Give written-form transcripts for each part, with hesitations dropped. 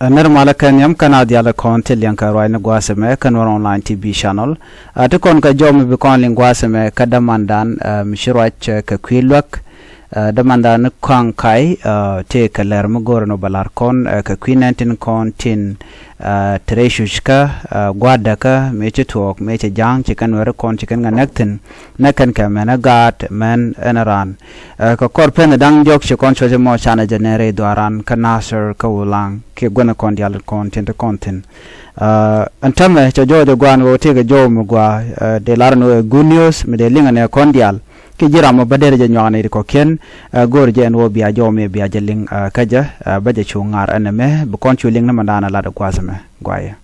Nirmala Kenyam Kanadia la Contillian Karoina Guaseme Kanor Online TV channel. Tukon ka jom bikon lingwaseme kadamandan mishirwach ka kwilwak damandan kwankai te kaler mugorno balarkon ka kwinentin kontin tereshushka gwadaka meche tuok meche jang chikan wera kon chikan ganektin nakan ka mena gat men enaran ka korpen dang jok chikon choje mo chana janere dwaran ka nasir ka ulang ke gwana kon dial kontin te kontin antame chojo de gwan wo te ga jo mugwa de larno good news me de linga ne kon dial ke jira mo badere je nyane ko ken gor je en wo biya jo me biya jeling kaja baje chungar aname bu kon chuling na mandana la da kwasame gwaye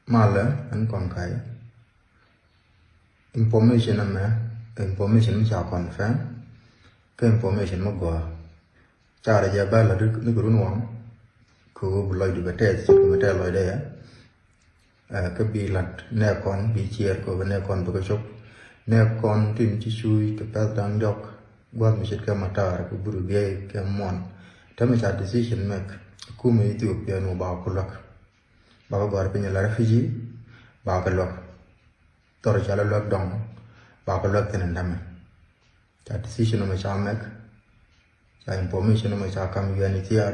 mala an kon kai information mi cha kon fa ke information mo go cha ra ja ba la du guru no ko bu loy du bete ci ko bete loy de ya ka bi lat ne kon bi chier ko ne kon bu ko chop ne kon tin ci chui ke pa dang dok gwa mi chit ka matar ko buru be ke mon tami cha decision make ku mi Ethiopia no ba ko lak ba ko gar pe la refugee ba ko lak tor cha la lak dong ba ko lak ten ndam cha decision no cha make cha information no cha kam UNHCR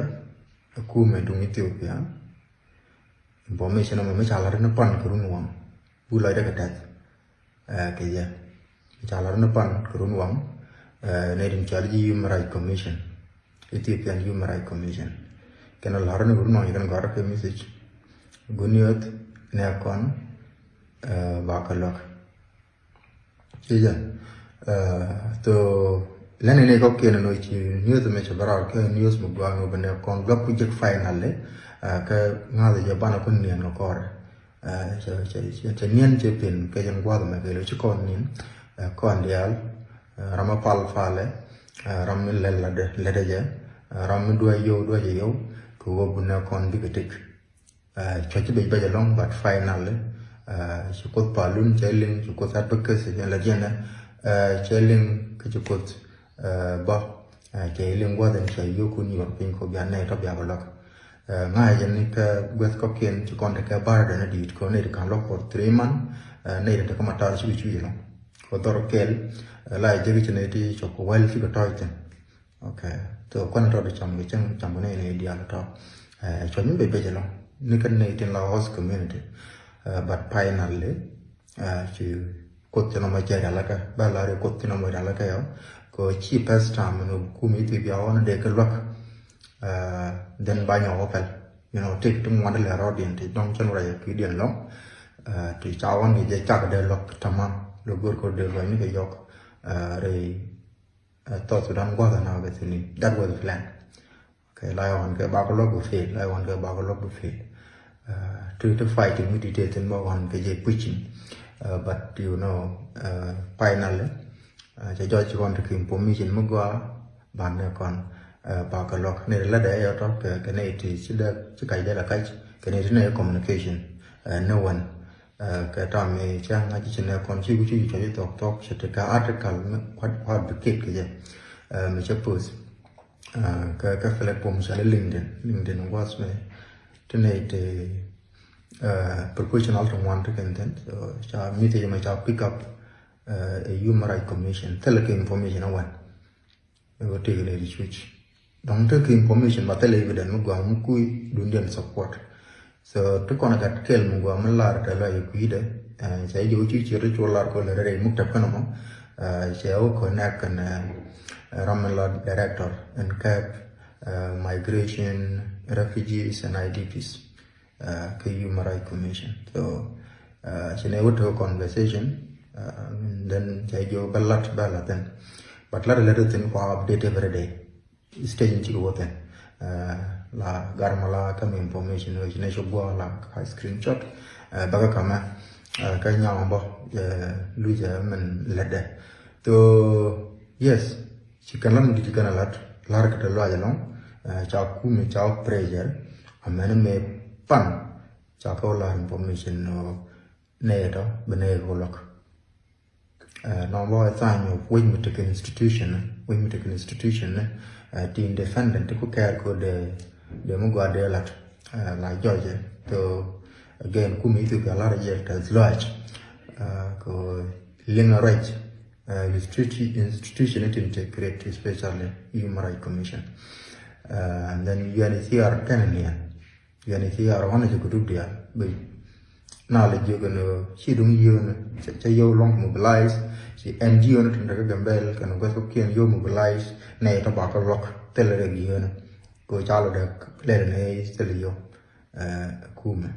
ku mi dung Ethiopia information no me cha la na pan ko nuam bu la de ka ta ke ya cha la na pan ko nuam ne din cha ji Human Rights Commission Ethiopian Human Rights Commission kena la na guru no kan gar ke message guniot ne kon ba ka lok ya to lene ne ko ke no chi news me cha barar ke news mu gwa no bane kon block project final le ka ngale je bana kun nien no kor che nien che pin ke jan gwa me ke lo chi kon nien kon dial ramapal fale ram lella de ledeje ram do yo ko wobuna kon digetik chochi be be long but final chi ko palun cheling chi ko sat ke se la jena cheling ke chi ko ba cheling gwa den che yo ku ni pin ko bia ne to bia balok ngai jen ni ka gwet ko ken chi kon ka bar de na dit ko ne kan lok for 3 man ne de ko matar chi chi lo ko dor kel la je gi ne ti cho ko wel chi ko toiten okay to kon ro de cham gi cham ne dia la to cho ni be lo ni kan ne tin la host community but finally chi ko te no ma je la ka ba la re ko te no ma la ka yo ko chi pas tam no ku mi ti bia on de ka lok then ba nyo opel take tung one le ro din ti dong chen ra ki din lo ti cha on ni je cha de lok tamam lo gor ko de lo ni ke yok re to Sudan gwa na ga ni that was the plan okay lai on ke ba ko lo bu fail lai on ke ba ko lo bu fail to fighting with it and more on ke je preaching but finally je jo chi kon ke information mo gwa ban ne kon ba ka lok ne la de yo to ke ne ti chi da chi kai da la kai ke ne ne communication no one ke ta me chang a chi ne kon chi ku chi cho to chi te ka article what the kid ke je me che post ka platform sa LinkedIn was me to ne te proportional to one to content so cha mi te me cha pick up a Human Rights Commission tell ke information one we take le switch don't take information but tell evidence mo gwa mo ku dundian support so to kona gat kel mo gwa mo lar ta la ku de cha yo chi chi ro lar ko le re mo tap kana mo cha o ko na kana Ramallah director and cap migration refugees and IDPs ke Human Rights Commission so she never to conversation then cha yo balat then but la letter thing ko update every day stage chi ko ten la garmala kam information which ne show la screenshot baga kama ka nyambo lu ja men ledde to yes chi kanam di kana lar ka lo ajalo cha ku me cha pressure amene me pan cha ko la information no ne to bene ko lok no bo sa nyo we me take institution team defendant ko care ko de mo gwa de lat la Georgia to again kumi to la rejel tas large ko linga right institution integrate especially human rights commission and then UNHCR Canadian UNHCR one is group dia but knowledge you gonna see dung yun cha yo long mobilize si NGO na tunda gambel kan go so kien yo mobilize ne to ba ko rock tele region ko chalo de le ne tele yo kuma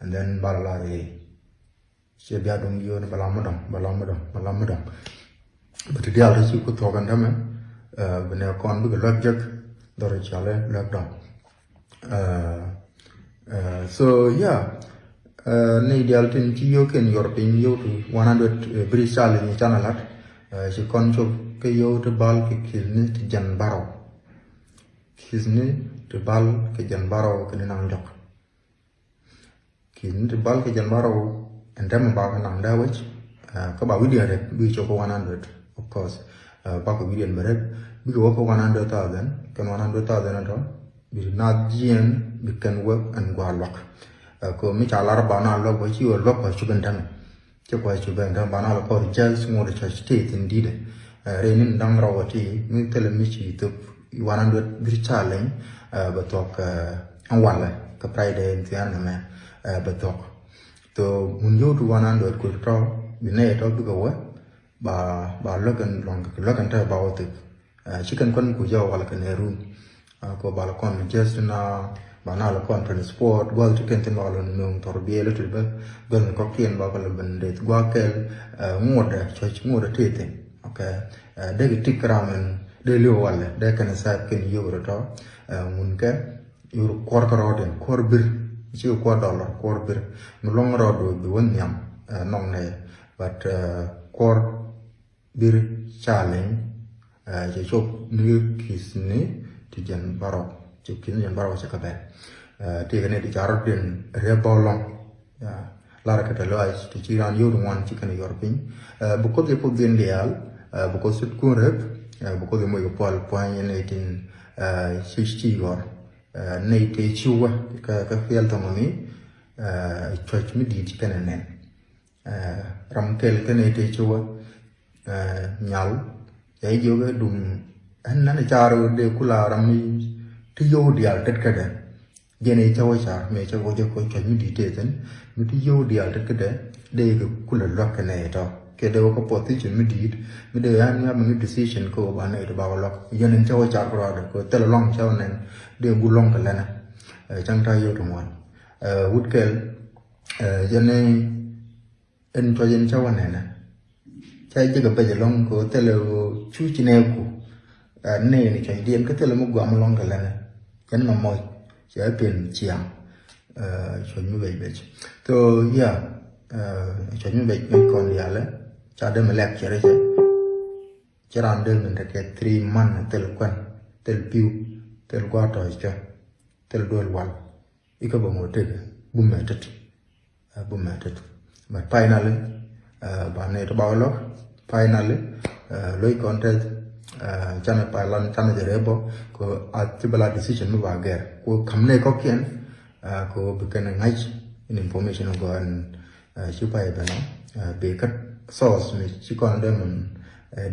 and then balala si bia dung yun balamadam but the other is ko to ganda me bene kon bu logic dore chale lockdown so yeah ne ideal tin ci yo ken European yo to 100 British ni chanalat ci kon cho ke yo to bal ke kilni ti jan baro kizni to bal ke jan baro ke nang jok kin to bal ke jan baro endam ba nang da wech ka ba video rek bi cho ko 100 of course ba ko video bare bi ko 100,000 kan 100,000 ando bi na jien bi kan work and go lock ko mi chala ba na lo ko chi wo lo ko chu ben dan che ko chu ben dan ba na lo ko just mo de church state indeed re nin dang rawati mi tele mi chi to 100 bir challenge ba tok an wala ka friday in tian me ba tok to mun yo to 100 ko to bi ne to bi ko wa ba lo kan long lo kan ta ba wo te chi kan kon ku jo wala kan heru ko ba lo kon just na bana la kon transport gol to kenten wala nung tor bielo to ba gon ko kien ba ko bende gwa kel ngoda choch ngoda tete okay de tikramen de lo wala de kan sa ken euro to mun ka euro kor den kor bir ci ko dollar kor bir no long rodo bi won nyam nong ne but kor bir challenge je chop ni kisni ti jan barok kin yan baraw ka ben te gane di jarot den rebolong ya lara ka talo ay ti ciran yodu wan ci kan yorpin bu ko de po den leal bu ko sut ko rep bu ko de moy ko pol point ne tin 60 yor ne te ciwa ka fiel to mi church mi di ci kan nen ram kel kan ne te ciwa nyal ay joge dum an nan jaaro de kula ram ti yo dial tet kada jene chawo cha me chawo je ko cha mi di te ten mi ti yo dial tet kada de ko kula lok ne to ke de ko position mi di mi de an ya mi decision ko ba ne to ba lok jene chawo cha ko ro ko te long chawo nen de bu long kala na chang ta yo to mon woodkel jene en to jen chawo ne na cha je ga pe long ko te le chu chi ne ku ne ni cha dien ko te le mu gwa mo long kala na cái mà mồi sẽ tiền chiang chuẩn như vậy so yeah chuẩn như vậy mình còn gì nữa cha đơn mà lẹp chỉ đấy chứ làm đơn mình cái 3 months tel quan tel piu tel qua rồi cho tel đuôi quan cái bộ một cái bùm mẹ chết mà finally bạn này nó bao lắm finally lối content chana palan chana jerebo ko atibala decision mu bager ko kamne ko kien ko bukan ngai in information go an chupai bana be kat source mi chikon dem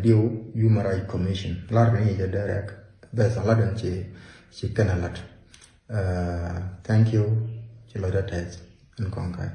deal human rights commission lar ni je direct be sa ladan chi kanalat thank you chi loda tes in konkai